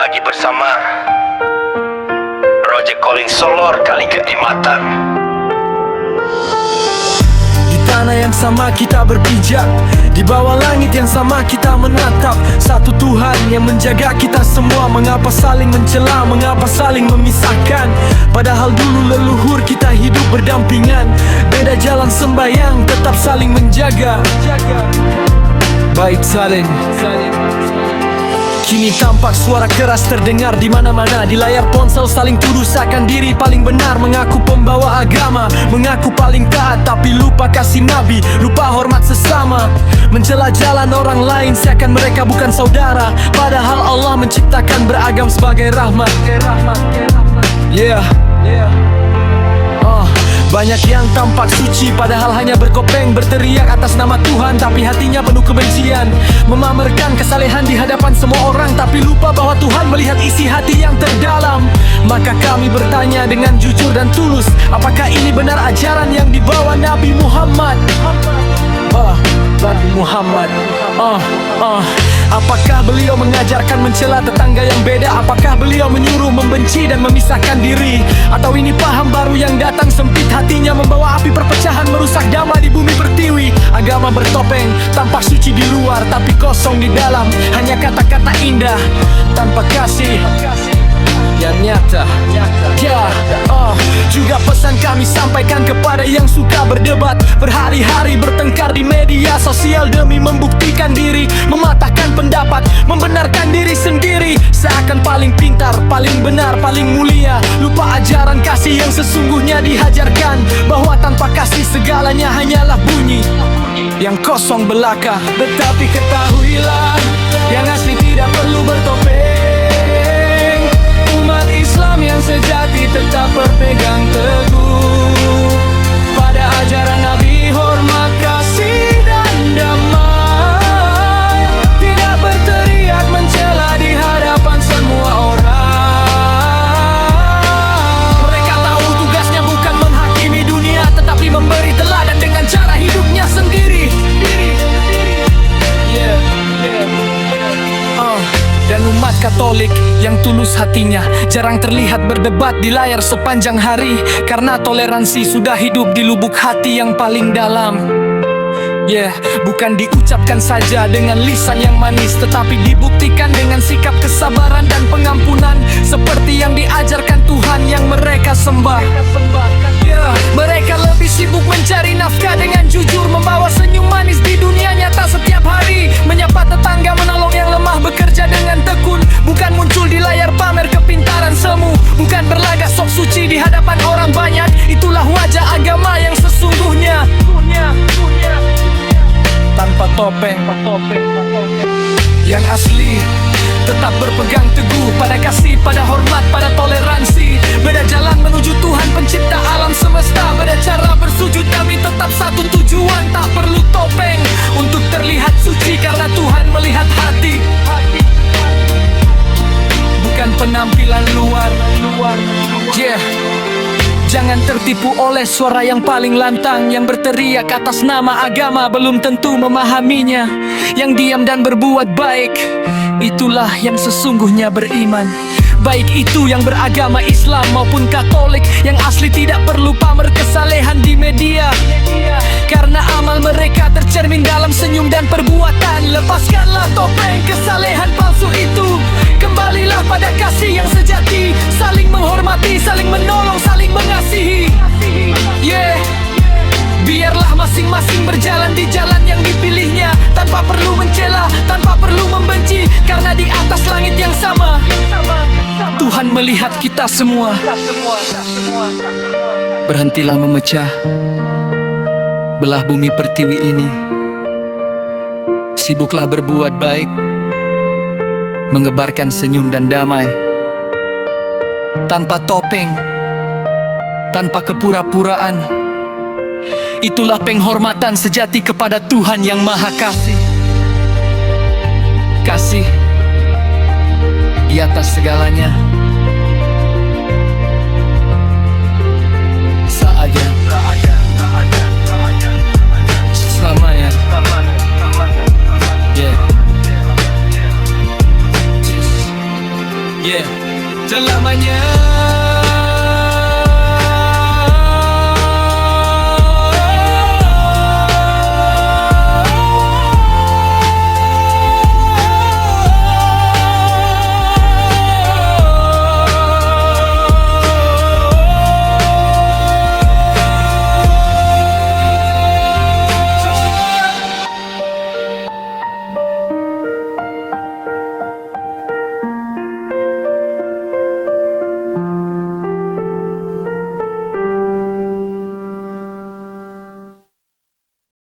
lagi bersama Roger Colin Solor kali Ketimatan. Di tanah yang sama kita berpijak, di bawah langit yang sama kita menatap. Satu Tuhan yang menjaga kita semua. Mengapa saling mencela, mengapa saling memisahkan? Padahal dulu leluhur kita hidup berdampingan. Beda jalan sembayang, tetap saling menjaga. Baik saling. Kini tampak suara keras terdengar di mana-mana. Di layar ponsel saling tuduh seakan diri paling benar. Mengaku pembawa agama, mengaku paling taat, tapi lupa kasih nabi, lupa hormat sesama. Mencela jalan orang lain seakan mereka bukan saudara. Padahal Allah menciptakan beragam sebagai rahmat. Banyak yang tampak suci padahal hanya berkopeng, berteriak atas nama Tuhan tapi hatinya penuh kebencian. Memamerkan kesalehan di hadapan semua orang tapi lupa bahwa Tuhan melihat isi hati yang terdalam. Maka kami bertanya dengan jujur dan tulus, apakah ini benar ajaran yang dibawa Nabi Muhammad? Nabi Muhammad. Apakah beliau mengajarkan mencela tetangga yang beda? Apakah beliau menyuruh membenci dan memisahkan diri? Atau ini paham baru yang datang sempit hatinya, membawa api perpecahan, merusak damai di bumi pertiwi? Agama bertopeng, tampak suci di luar tapi kosong di dalam. Hanya kata-kata indah tanpa kasih yang nyata. Juga pesan kami sampaikan kepada yang suka berdebat, berhari-hari bertengkar di media sosial demi membuktikan diri, mematahkan pendapat, membenarkan diri sendiri. Seakan paling pintar, paling benar, paling mulia. Lupa ajaran kasih yang sesungguhnya dihajarkan, bahwa tanpa kasih segalanya hanyalah bunyi yang kosong belaka. Tetapi ketahuilah, yang asli tidak perlu bertopeng. Umat Islam yang sejati tetap berpegang teguh pada ajaran Nabi, hormat, kasih dan damai. Tidak berteriak mencela di hadapan semua orang. Mereka tahu tugasnya bukan menghakimi dunia, tetapi memberi teladan dengan cara hidupnya sendiri. Dan umat Katolik yang tulus hatinya jarang terlihat berdebat di layar sepanjang hari, karena toleransi sudah hidup di lubuk hati yang paling dalam. Bukan diucapkan saja dengan lisan yang manis, tetapi dibuktikan dengan sikap kesabaran dan pengampunan, seperti yang diajarkan Tuhan yang mereka sembah. Mereka lebih sibuk mencari nafkah dengan jujur, membawa senyum manis di dunia nyata setiap hari, menyapa tetangga, menolong yang lemah, bekerja dengan tekun. Bukan muncul di layar pamer kepintaran semu, bukan berlagak sok suci di hadapan orang banyak. Itulah wajah agama yang sesungguhnya, tanpa topeng. Yang asli tetap berpegang teguh pada kasih, pada hormat, pada toleransi. Beda jalan menuju Tuhan pencipta alam semesta, beda cara bersujud tapi tetap satu tujuan. Tak perlu topeng untuk terlihat suci, karena Tuhan melihat hati, bukan penampilan luar. Jangan tertipu oleh suara yang paling lantang, yang berteriak atas nama agama belum tentu memahaminya. Yang diam dan berbuat baik, itulah yang sesungguhnya beriman. Baik itu yang beragama Islam maupun Katolik, yang asli tidak perlu pamer kesalehan di media, karena amal mereka tercermin dalam senyum dan perbuatan. Lepaskanlah topeng kesalehan palsu itu, kembalilah pada kasih yang sejati. Saling menghormati, saling menolong, saling mengasihi. Biarlah masing-masing berjalan di jalan yang dipilihnya, tanpa perlu mencela, tanpa perlu membenci, karena di atas langit yang sama Tuhan melihat kita semua. Berhentilah memecah belah bumi pertiwi ini. Sibuklah berbuat baik, mengebarkan senyum dan damai, tanpa topeng, tanpa kepura-puraan. Itulah penghormatan sejati kepada Tuhan yang Maha Kasih. Kasih di atas segalanya. Saja selamanya. namanya